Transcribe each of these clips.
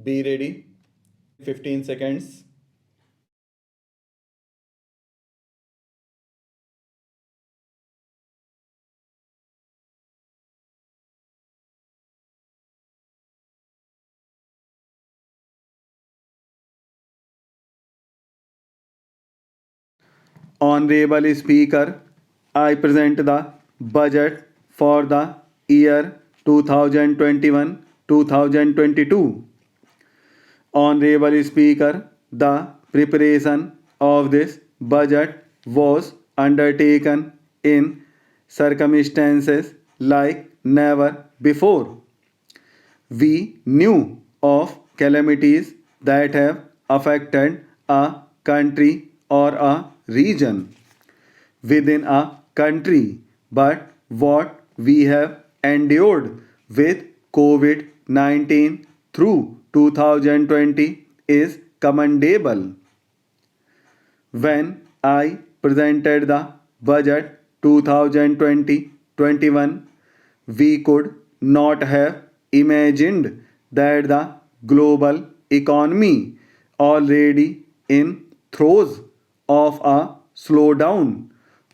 Be ready. 15 seconds. Honorable Speaker, I present the budget for the year 2021-2022. Honorable Speaker, the preparation of this budget was undertaken in circumstances like never before. We knew of calamities that have affected a country or a region within a country, but what we have endured with COVID 19 through 2020 is commendable. When I presented the budget 2020-21, we could not have imagined that the global economy, already in throes of a slowdown,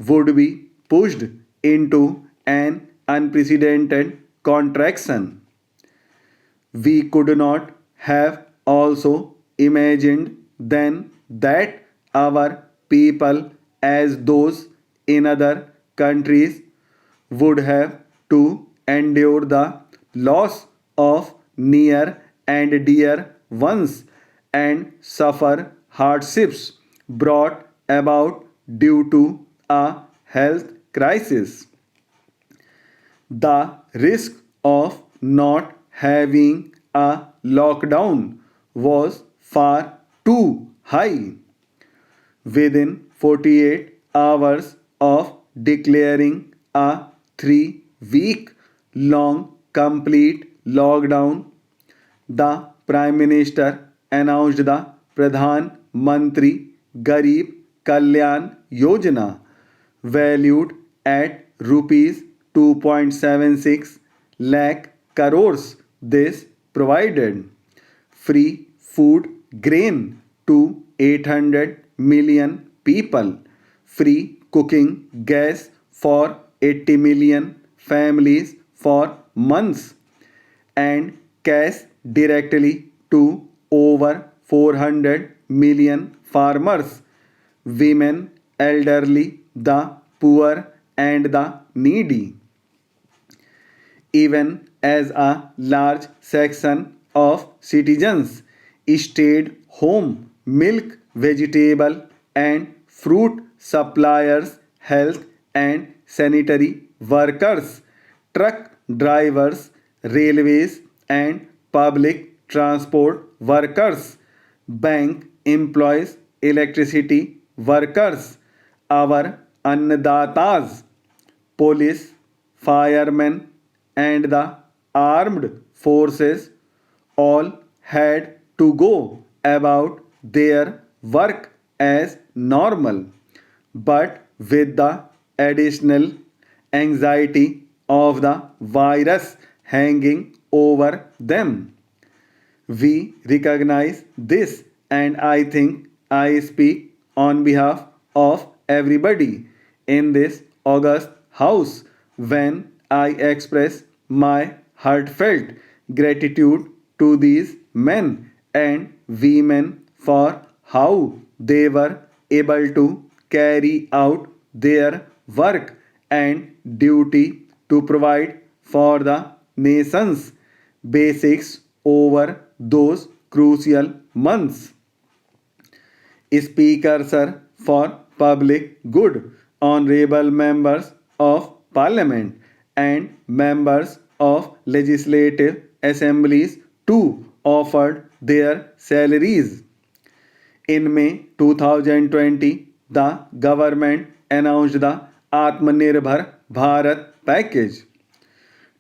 would be pushed into an unprecedented contraction. We could not have also imagined then that our people, as those in other countries, would have to endure the loss of near and dear ones and suffer hardships brought about due to a health crisis. The risk of not having a lockdown was far too high. Within 48 hours of declaring a 3-week long complete lockdown, the Prime Minister announced the Pradhan Mantri Garib Kalyan Yojana, valued at rupees 2.76 lakh crores. This provided free food grain to 800 million people, free cooking gas for 80 million families for months, and cash directly to over 400 million farmers, women, elderly, the poor, and the needy. Even as a large section of citizens stayed home, milk, vegetable, and fruit suppliers, health and sanitary workers, truck drivers, railways and public transport workers, bank employees, electricity workers, our annadatas, police, firemen, and the armed forces all had to go about their work as normal, but with the additional anxiety of the virus hanging over them. We recognize this, and I think I speak on behalf of everybody in this august house when I express my heartfelt gratitude to these men and women for how they were able to carry out their work and duty to provide for the nation's basics over those crucial months. Speaker Sir for Public Good, honorable members of Parliament and members of legislative assemblies too offered their salaries. In May 2020, the government announced the Atmanirbhar Bharat package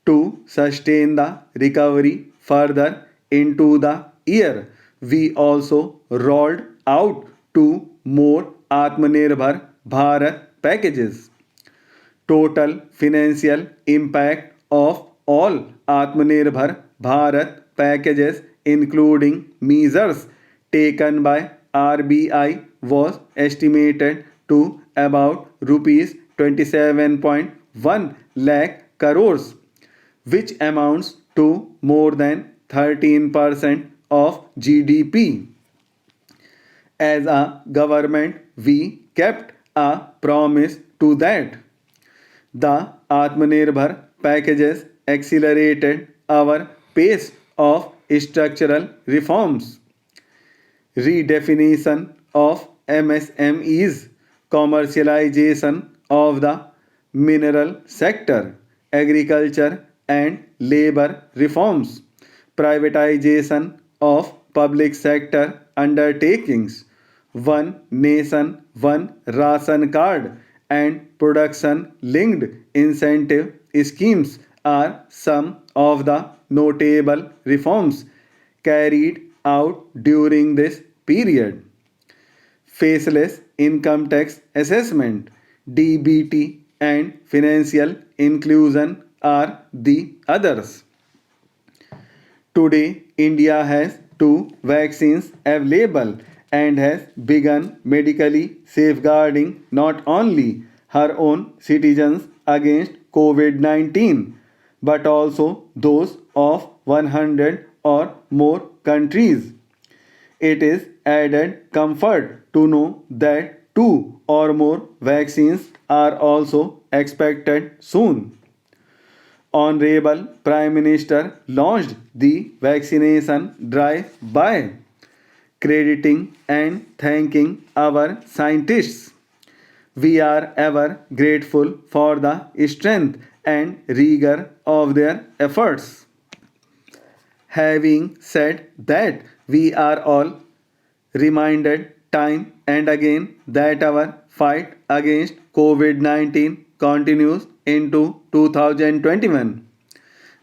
to sustain the recovery further into the year. We also rolled out two more Atmanirbhar Bharat packages. Total financial impact of all Atmanirbhar Bharat packages including measures taken by RBI, was estimated to about rupees 27.1 lakh crores, which amounts to more than 13% of GDP. As a government, we kept a promise to that. The Atmanirbhar packages accelerated our pace of structural reforms. Redefinition of MSMEs, commercialization of the mineral sector, agriculture and labor reforms, privatization of public sector undertakings, one nation, one ration card, and production linked incentive schemes are some of the notable reforms carried out during this period. Faceless income tax assessment, DBT, and financial inclusion are the others. Today, India has two vaccines available and has begun medically safeguarding not only her own citizens against COVID 19 but also those of 100 or more countries. It is added comfort to know that two or more vaccines are also expected soon. Honorable Prime Minister launched the vaccination drive by crediting and thanking our scientists. We are ever grateful for the strength and rigor of their efforts. Having said that, we are all reminded time and again that our fight against COVID 19 continues into 2021.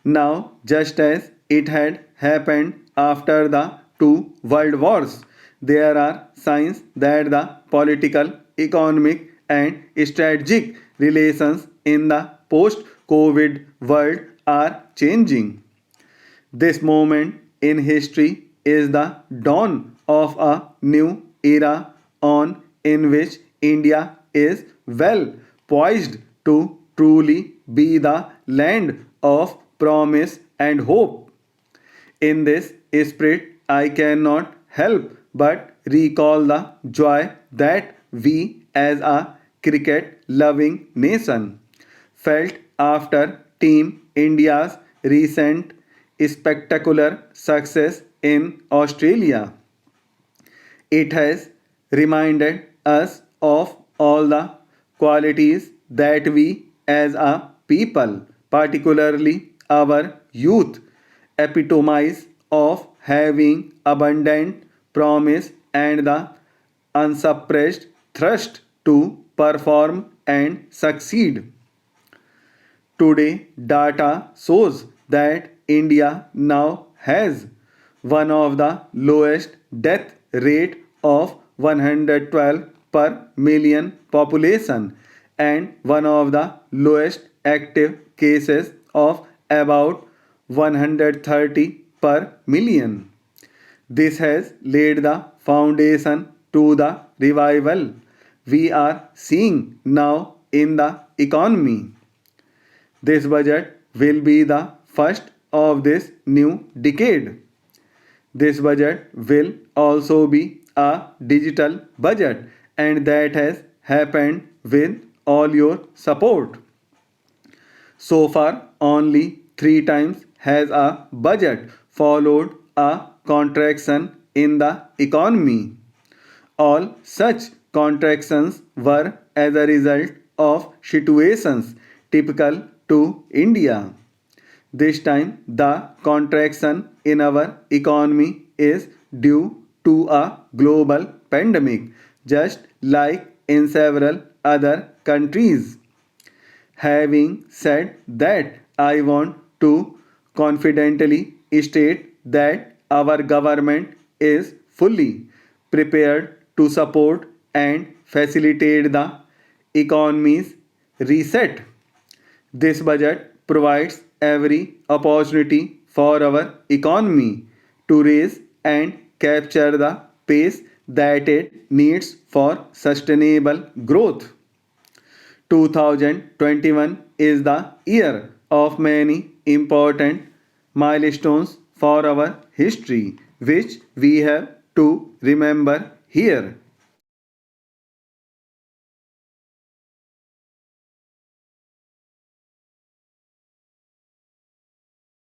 Now, just as it had happened after the two world wars, there are signs that the political, economic, and strategic relations in the post COVID world are changing. This moment in history is the dawn of a new era on in which India is well poised to truly be the land of promise and hope. In this spirit, I cannot help but recall the joy that we as a cricket loving nation felt after Team India's recent spectacular success in Australia. It has reminded us of all the qualities that we as a people, particularly our youth, epitomize of having abundant promise and the unsuppressed thirst to perform and succeed. Today, data shows that India now has one of the lowest death rate of 112 per million population and one of the lowest active cases of about 130 per million. This has laid the foundation to the revival we are seeing now in the economy. This budget will be the first of this new decade. This budget will also be a digital budget, and that has happened with all your support. So far, only three times has a budget followed a contraction in the economy. All such contractions were as a result of situations typical to India. This time, the contraction in our economy is due to a global pandemic, just like in several other countries. Having said that, I want to confidently state that our government is fully prepared to support and facilitate the economy's reset. This budget provides every opportunity for our economy to raise and capture the pace that it needs for sustainable growth. 2021 is the year of many important milestones for our history, which we have to remember here.